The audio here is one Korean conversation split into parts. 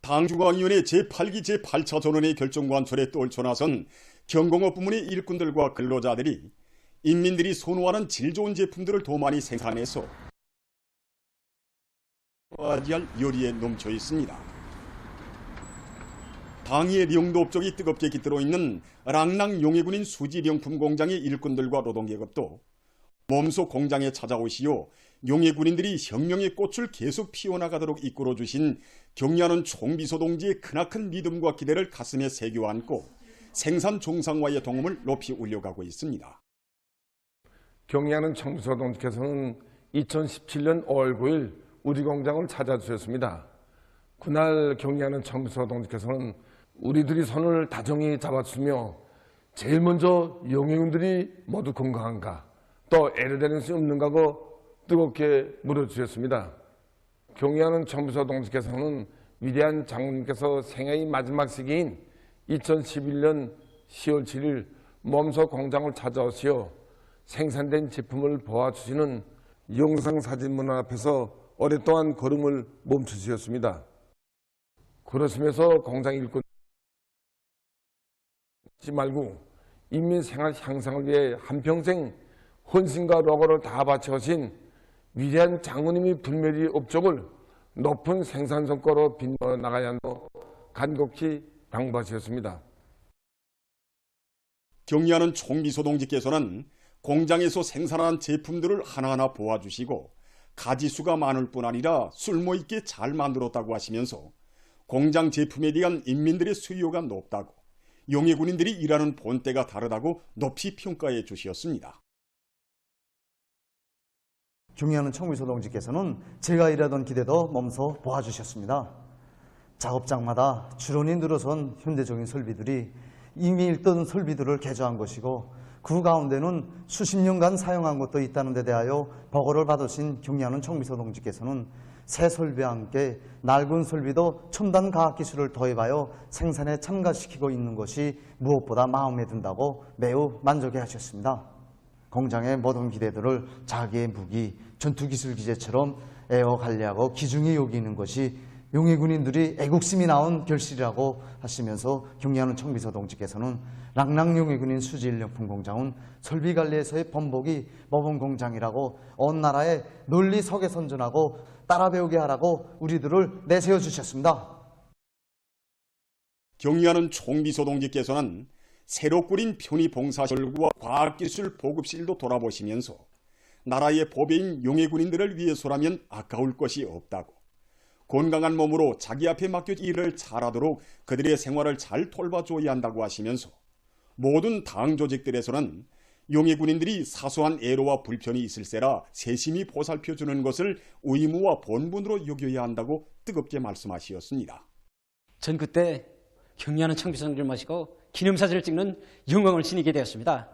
당중앙위원회 제8기 제8차 전원의 결정관철에 떨쳐나선 경공업 부문의 일꾼들과 근로자들이 인민들이 선호하는 질 좋은 제품들을 더 많이 생산해서 아지할 열의에 넘쳐 있습니다. 당의 령도 업적이 뜨겁게 깃들어 있는 랑랑 용해군인 수지령품 공장의 일꾼들과 노동계급도 몸소 공장에 찾아오시어 용해군인들이 혁명의 꽃을 계속 피워나가도록 이끌어주신 경리하는 총비서 동지의 크나큰 믿음과 기대를 가슴에 새겨 안고 생산 정상화의 동험을 높이 올려가고 있습니다. 경리하는 총비서 동지께서는 2017년 5월 9일 우리 공장을 찾아주셨습니다. 그날 경리하는 총비서 동지께서는 우리들이 손을 다정히 잡았으며 제일 먼저 용해군들이 모두 건강한가 또 애를 대는 수 없는가고 뜨겁게 물어주셨습니다. 경리하는 총비서 동지께서는 위대한 장군님께서 생애의 마지막 시기인 2011년 10월 7일 몸소 공장을 찾아오시어 생산된 제품을 보아주시는 영상사진 문화 앞에서 오랫동안 걸음을 멈추셨습니다. 그러시면서 공장 일꾼 말고 인민 생활 향상을 위해 한평생 헌신과 노고를 다 바쳐오신 위대한 장군님의 불멸의 업적을 높은 생산 성과로 빛내 나가야 한다고 간곡히 당부하셨습니다. 경리하는 총비서 동지께서는 공장에서 생산한 제품들을 하나하나 보아주시고 가지수가 많을 뿐 아니라 쓸모있게 잘 만들었다고 하시면서 공장 제품에 대한 인민들의 수요가 높다고 용해군인들이 일하는 본때가 다르다고 높이 평가해 주셨습니다. 경리하는 총비서 동지께서는 제가 일하던 기대도 몸소 보아주셨습니다. 작업장마다 주론이 늘어선 현대적인 설비들이 이미 있던 설비들을 개조한 것이고 그 가운데는 수십 년간 사용한 것도 있다는 데 대하여 보고를 받으신 경리하는 총비서 동지께서는 새 설비와 함께 낡은 설비도 첨단 과학기술을 도입하여 생산에 참가시키고 있는 것이 무엇보다 마음에 든다고 매우 만족해 하셨습니다. 공장의 모든 기대들을 자기의 무기, 전투기술 기재처럼 애호 관리하고 귀중히 여기는 것이 용해군인들이 애국심이 나온 결실이라고 하시면서 경리하는 총비서 동지께서는 랑랑 용해군인 수지인력품 공장은 설비관리에서의 번복이 모범공장이라고 온 나라에 널리 서계선전하고 따라 배우게 하라고 우리들을 내세워 주셨습니다. 경리하는 총비서 동지께서는 새로 꾸린 편의봉사시설과 과학기술 보급실도 돌아보시면서 나라의 보배인 용해군인들을 위해서라면 아까울 것이 없다고 건강한 몸으로 자기 앞에 맡겨진 일을 잘하도록 그들의 생활을 잘 돌봐줘야 한다고 하시면서 모든 당 조직들에서는 용해군인들이 사소한 애로와 불편이 있을세라 세심히 보살펴주는 것을 의무와 본분으로 여겨야 한다고 뜨겁게 말씀하셨습니다. 전 그때 경리하는 총비서를 모시고 기념사진을 찍는 영광을 지니게 되었습니다.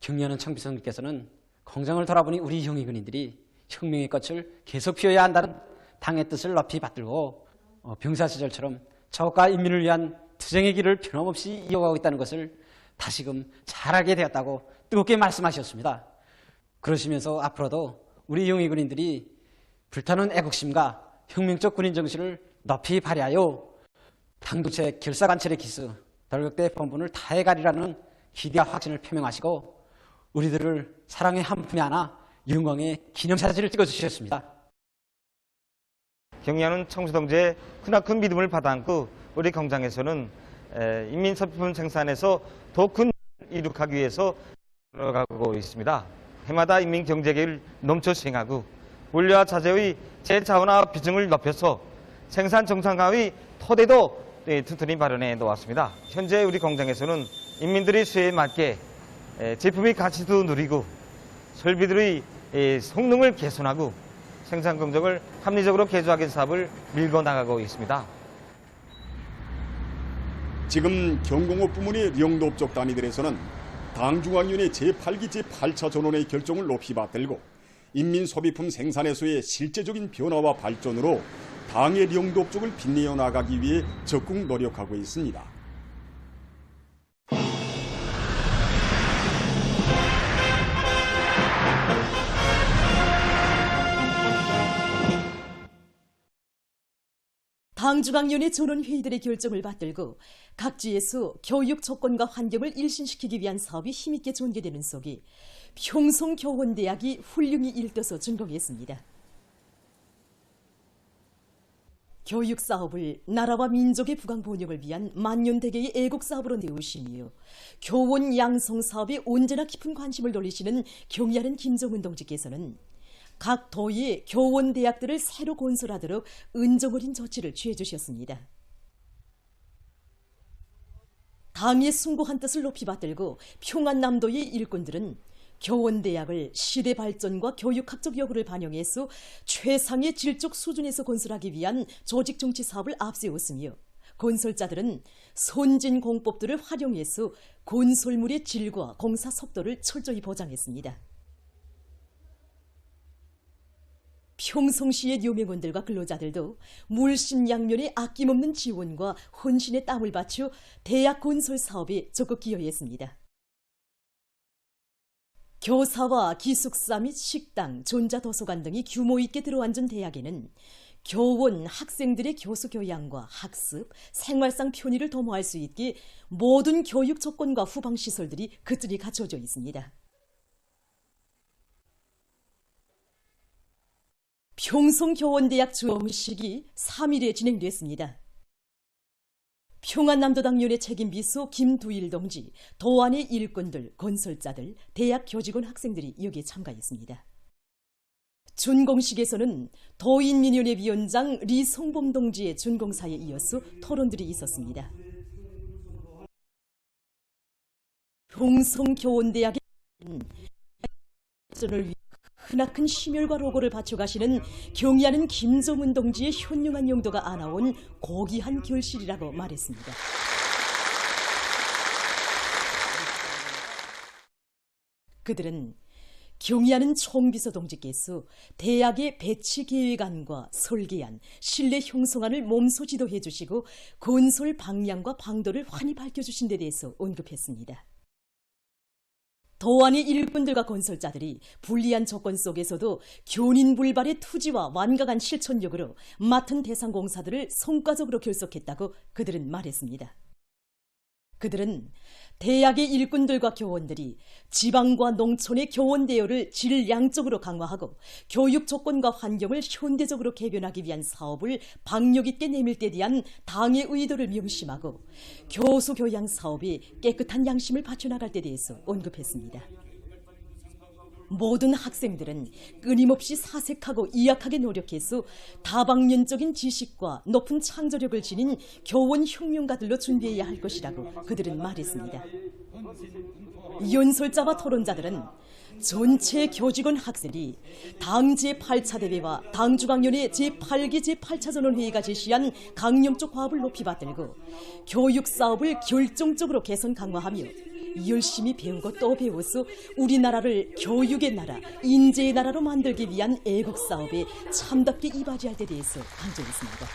경리하는 총비서님께서는 공장을 돌아보니 우리 용해군인들이 혁명의 꽃을 계속 피워야 한다는 당의 뜻을 높이 받들고 병사 시절처럼 자국과 인민을 위한 투쟁의 길을 변함없이 이어가고 있다는 것을 다시금 잘하게 되었다고 뜨겁게 말씀하셨습니다. 그러시면서 앞으로도 우리 용해군인들이 불타는 애국심과 혁명적 군인 정신을 높이 발휘하여 당부체 결사관철의 기수 돌격대 본분을 다해가리라는 기대와 확신을 표명하시고 우리들을 사랑의 한 품에 안아 영광의 기념사진을 찍어주셨습니다. 경리하는 총비서 동지의 크나큰 믿음을 받아안고 우리 공장에서는 인민서품 생산에서 더 큰 이룩하기 위해서 들어가고 있습니다. 해마다 인민경제계를 넘쳐 시행하고 원료와 자재의 재자원화 비중을 높여서 생산 정상화의 토대도 튼튼히 마련해 놓았습니다. 현재 우리 공장에서는 인민들의 수요에 맞게 제품의 가치도 누리고 설비들의 성능을 개선하고 생산 공정을 합리적으로 개조하기 사업을 밀고 나가고 있습니다. 지금 경공업 부문의 령도업적 단위들에서는 당중앙위원회 제8기 제8차 전원의 결정을 높이 받들고 인민소비품 생산에서의 실제적인 변화와 발전으로 당의 령도업적을 빛내어 나가기 위해 적극 노력하고 있습니다. 당중앙위원회 전원회의들의 결정을 받들고 각지에서 교육 조건과 환경을 일신시키기 위한 사업이 힘있게 전개되는 속에 평송교원대학이 훌륭히 일떠서 준공했습니다. 교육 사업을 나라와 민족의 부강 번영을 위한 만년대계의 애국 사업으로 내우시며 교원 양성 사업에 언제나 깊은 관심을 돌리시는 경의하는 김정은 동지께서는 각 도의 교원 대학들을 새로 건설하도록 은정 어린 조치를 취해 주셨습니다. 당의 숭고한 뜻을 높이 받들고 평안남도의 일꾼들은 교원대학을 시대 발전과 교육학적 여부를 반영해서 최상의 질적 수준에서 건설하기 위한 조직 정치 사업을 앞세웠으며 건설자들은 선진 공법들을 활용해서 건설물의 질과 공사 속도를 철저히 보장했습니다. 평송시의 요명원들과 근로자들도 물심양면의 아낌없는 지원과 헌신의 땀을 바쳐 대학 건설 사업에 적극 기여했습니다. 교사와 기숙사 및 식당, 전자도서관 등이 규모 있게 들어앉은 대학에는 교원, 학생들의 교수 교양과 학습, 생활상 편의를 도모할 수 있게 모든 교육 조건과 후방시설들이 그들이 갖춰져 있습니다. 평송교원대학 주엄식이 3일에 진행됐습니다. 평안남도당위원회 책임비서 김두일 동지, 도안의 일꾼들, 건설자들, 대학 교직원 학생들이 여기에 참가했습니다. 준공식에서는 도인민위원회 위원장 리성범 동지의 준공사에 이어서 토론들이 있었습니다. 평송교원대학의 발전을 위해 크나큰 심혈과 로고를 바쳐가시는 경의하는 김정은 동지의 현명한 용도가 안아온 고귀한 결실이라고 말했습니다. 그들은 경의하는 총비서 동지께서 대학의 배치 계획안과 설계안, 실내 형성안을 몸소 지도해 주시고 건설 방향과 방도를 환히 밝혀주신 데 대해서 언급했습니다. 도안의 일꾼들과 건설자들이 불리한 조건 속에서도 견인불발의 투지와 완강한 실천력으로 맡은 대상 공사들을 성과적으로 결속했다고 그들은 말했습니다. 그들은 대학의 일꾼들과 교원들이 지방과 농촌의 교원 대여를 질 양적으로 강화하고 교육 조건과 환경을 현대적으로 개변하기 위한 사업을 박력 있게 내밀 때 대한 당의 의도를 명심하고 교수 교양 사업이 깨끗한 양심을 받쳐나갈 때 대해서 언급했습니다. 모든 학생들은 끊임없이 사색하고 이약하게 노력해서 다방면적인 지식과 높은 창조력을 지닌 교원 혁명가들로 준비해야 할 것이라고 그들은 말했습니다. 연설자와 토론자들은 전체 교직원 학생이 당 제8차 대회와 당중앙위원회 제8기 제8차 전원회의가 제시한 강령적 과업을 높이 받들고 교육 사업을 결정적으로 개선 강화하며 열심히 배우고 또 배워서 우리나라를 교육의 나라, 인재의 나라로 만들기 위한 애국 사업에 참답게 이바지할 때 대해서 강조했습니다.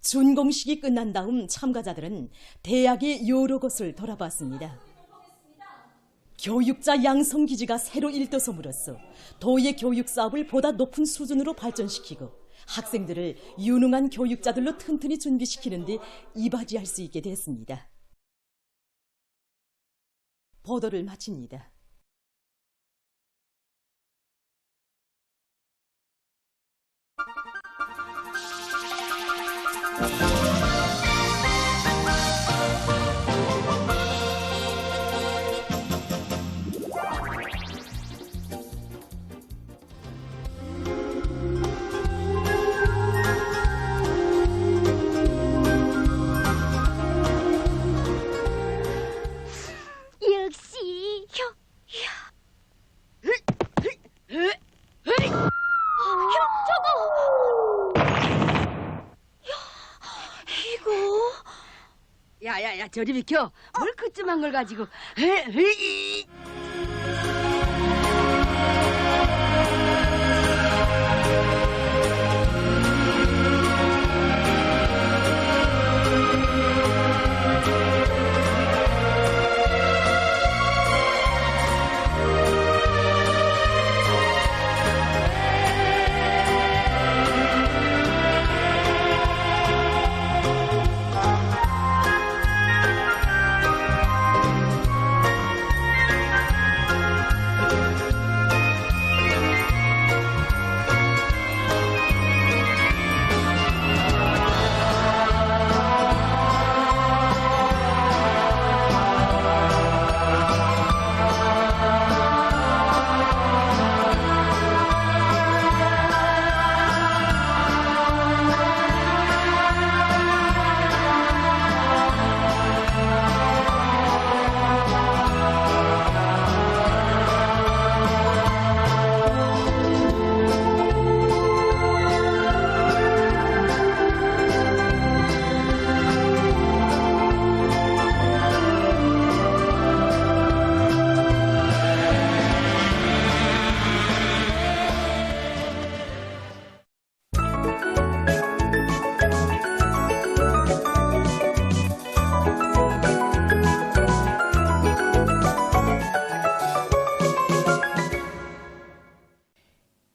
준공식이 끝난 다음 참가자들은 대학의 여러 곳을 돌아봤습니다. 교육자 양성 기지가 새로 일떠섬으로써 도의 교육 사업을 보다 높은 수준으로 발전시키고 학생들을 유능한 교육자들로 튼튼히 준비시키는 데 이바지할 수 있게 됐습니다. 보도를 마칩니다. 역시 야야야 저리 비켜. 뭘 그쯤한 걸 가지고.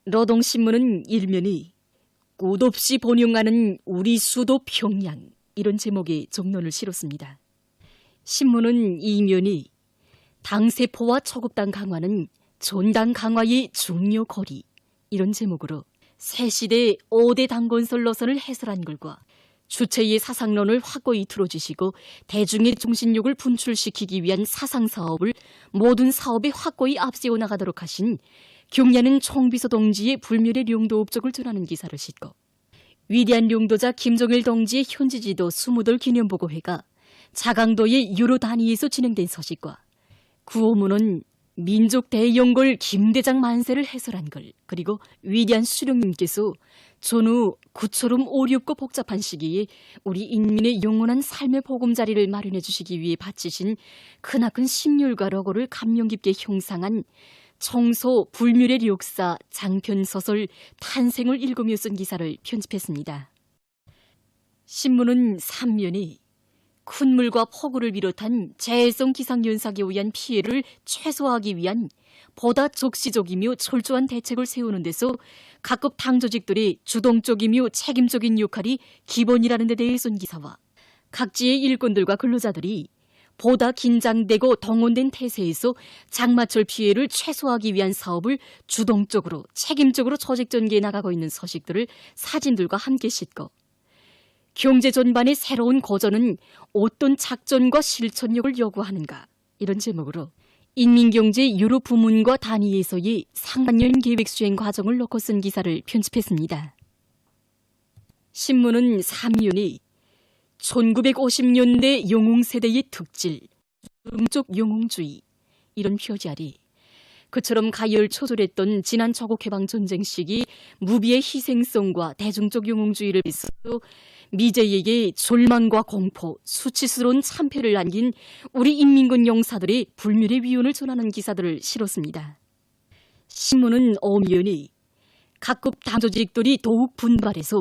노동신문은 일면이 끝없이 번영하는 우리 수도 평양 이런 제목의 종론을 실었습니다. 신문은 이면이 당세포와 초급당 강화는 존당 강화의 중요 거리 이런 제목으로 새 시대 5대 당건설 노선을 해설한 글과 주체의 사상론을 확고히 틀어주시고 대중의 정신력을 분출시키기 위한 사상사업을 모든 사업에 확고히 앞세워 나가도록 하신 경야는 총비서 동지의 불멸의 용도 업적을 전하는 기사를 싣고 위대한 용도자 김정일 동지의 현지지도 20돌 기념보고회가 자강도의 유로 단위에서 진행된 소식과 구호문은 민족 대영골 김대장 만세를 해설한 글, 그리고 위대한 수령님께서 전후 구처럼 어렵고 복잡한 시기에 우리 인민의 영원한 삶의 보금자리를 마련해 주시기 위해 바치신 크나큰 심률과 러고를 감명 깊게 형상한 청소 불멸의 역사 장편소설 탄생을 읽으며 쓴 기사를 편집했습니다. 신문은 3면이 큰 물과 폭우를 비롯한 재해성 기상현상에 의한 피해를 최소화하기 위한 보다 적시적이며 철저한 대책을 세우는 데서 각급 당조직들의 주동적이며 책임적인 역할이 기본이라는 데 대해 쓴 기사와 각지의 일꾼들과 근로자들이 보다 긴장되고 동원된 태세에서 장마철 피해를 최소화하기 위한 사업을 주동적으로 책임적으로 조직 전개해 나가고 있는 소식들을 사진들과 함께 싣고 경제 전반의 새로운 고전은 어떤 작전과 실천력을 요구하는가 이런 제목으로 인민경제 유로 부문과 단위에서의 상반년 계획 수행 과정을 놓고 쓴 기사를 편집했습니다. 신문은 3면이 1950년대 영웅세대의 특질, 음적 영웅주의 이런 표지 아래 그처럼 가열초절했던 지난 조국해방전쟁 시기 무비의 희생성과 대중적 영웅주의를 비롯해 미제에게 절망과 공포, 수치스러운 참패를 안긴 우리 인민군 용사들의 불멸의 위원을 전하는 기사들을 실었습니다. 신문은 엄연히 각급 당조직들이 더욱 분발해서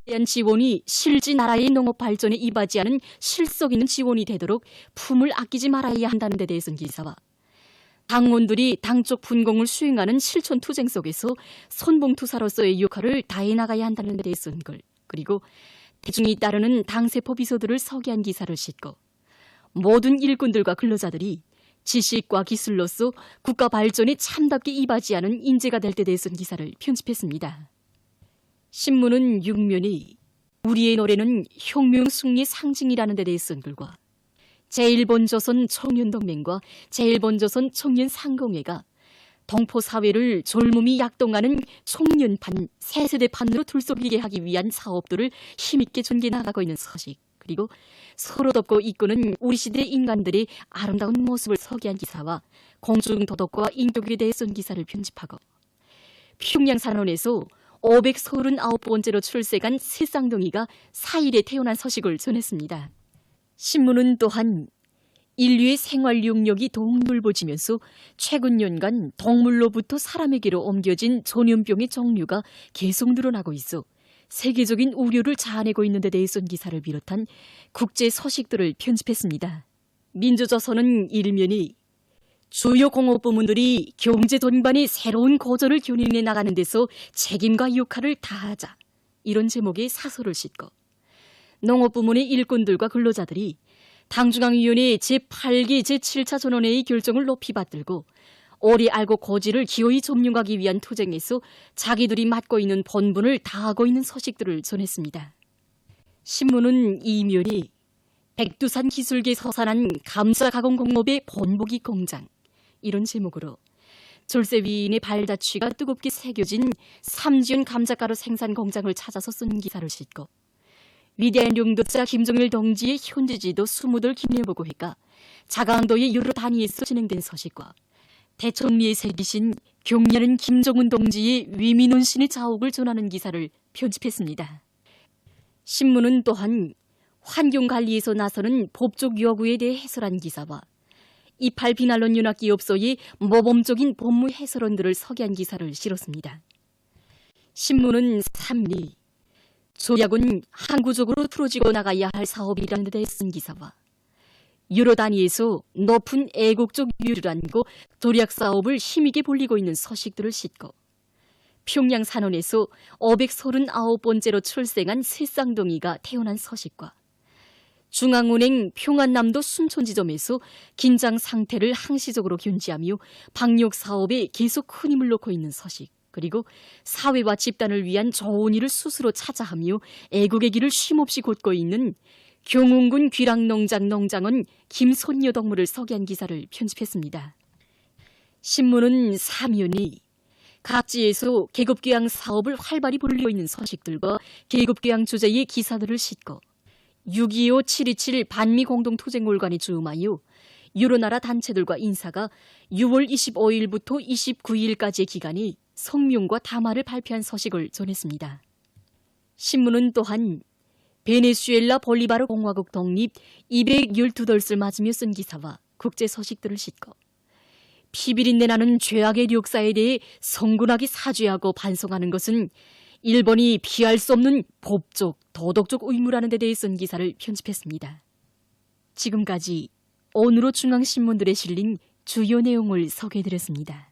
대한 지원이 실지 나라의 농업 발전에 이바지하는 실속 있는 지원이 되도록 품을 아끼지 말아야 한다는 데 대해서는 기사와 당원들이 당적 분공을 수행하는 실천 투쟁 속에서 선봉투사로서의 역할을 다해 나가야 한다는 데 대해서는 글, 그리고 대중이 따르는 당세포 비서들을 서기한 기사를 싣고 모든 일꾼들과 근로자들이 지식과 기술로서 국가 발전에 참답게 이바지하는 인재가 될 때 대해서는 기사를 편집했습니다. 신문은 6면이 우리의 노래는 혁명 승리의 상징이라는 데 대해 쓴 글과 제1번조선 청년동맹과 제1번조선 청년상공회가 동포사회를 젊음이 약동하는 청년판, 새세대판으로 들썩이게 하기 위한 사업들을 힘있게 전개해 나가고 있는 소식, 그리고 서로 덮고 이끄는 우리 시대 인간들의 아름다운 모습을 소개한 기사와 공중도덕과 인격에 대해 쓴 기사를 편집하고 평양산원에서 539번째로 출세간 새 쌍둥이가 4일에 태어난 소식을 전했습니다. 신문은 또한 인류의 생활 영역이 더욱 넓어지면서 최근 년간 동물로부터 사람에게로 옮겨진 전염병의 종류가 계속 늘어나고 있어 세계적인 우려를 자아내고 있는 데 대해 쓴 기사를 비롯한 국제 소식들을 편집했습니다. 민주조선은 일면이 주요 공업부문들이 경제 전반의 새로운 고전을 견인해 나가는 데서 책임과 역할을 다하자 이런 제목의 사설을 싣고 농업부문의 일꾼들과 근로자들이 당중앙위원회 제8기 제7차 전원회의 결정을 높이 받들고 오리 알고 고지를 기어이 점령하기 위한 투쟁에서 자기들이 맡고 있는 본분을 다하고 있는 소식들을 전했습니다. 신문은 이면이 백두산 기술계 서산한 감자 가공 공업의 본보기 공장 이런 제목으로 졸세위인의 발자취가 뜨겁게 새겨진 삼지연 감자가루 생산 공장을 찾아서 쓴 기사를 싣고 위대한 용도자 김정일 동지의 현지지도 20돌 기념보고회가 자강도의 여러 단위에서 진행된 소식과 대천리에 새기신 경례는 김정은 동지의 위민원신의 자옥을 전하는 기사를 편집했습니다. 신문은 또한 환경관리에서 나서는 법적 요구에 대해 해설한 기사와 이팔 비난론 윤학기업소의 모범적인 법무 해설원들을 소개한 기사를 실었습니다. 신문은 3리 조약은 항구적으로 풀어지고 나가야 할 사업이라는 데 쓴 기사와 여러 단위에서 높은 애국적 유를 안고 조약 사업을 힘있게 벌리고 있는 소식들을 싣고 평양 산원에서 539번째로 출생한 새 쌍둥이가 태어난 서식과 중앙은행 평안남도 순천지점에서 긴장 상태를 항시적으로 견지하며 방역 사업에 계속 큰 힘을 놓고 있는 서식, 그리고 사회와 집단을 위한 좋은 일을 스스로 찾아하며 애국의 길을 쉼없이 걷고 있는 경운군 귀락농장 농장원 김손녀 덕물을 소개한 기사를 편집했습니다. 신문은 사면이 각지에서 계급교양 사업을 활발히 벌이고 있는 서식들과 계급교양 주제의 기사들을 싣고 6.25 7.27 반미공동투쟁골관에 주음하여 여러 나라 단체들과 인사가 6월 25일부터 29일까지의 기간에 성명과 담화를 발표한 서식을 전했습니다. 신문은 또한 베네수엘라 볼리바르 공화국 독립 212돌을 맞으며 쓴 기사와 국제 서식들을 싣고 피비린내 나는 죄악의 역사에 대해 성군하게 사죄하고 반성하는 것은 일본이 피할 수 없는 법적, 도덕적 의무라는 데 대해 쓴 기사를 편집했습니다. 지금까지 오늘의 중앙신문들에 실린 주요 내용을 소개해드렸습니다.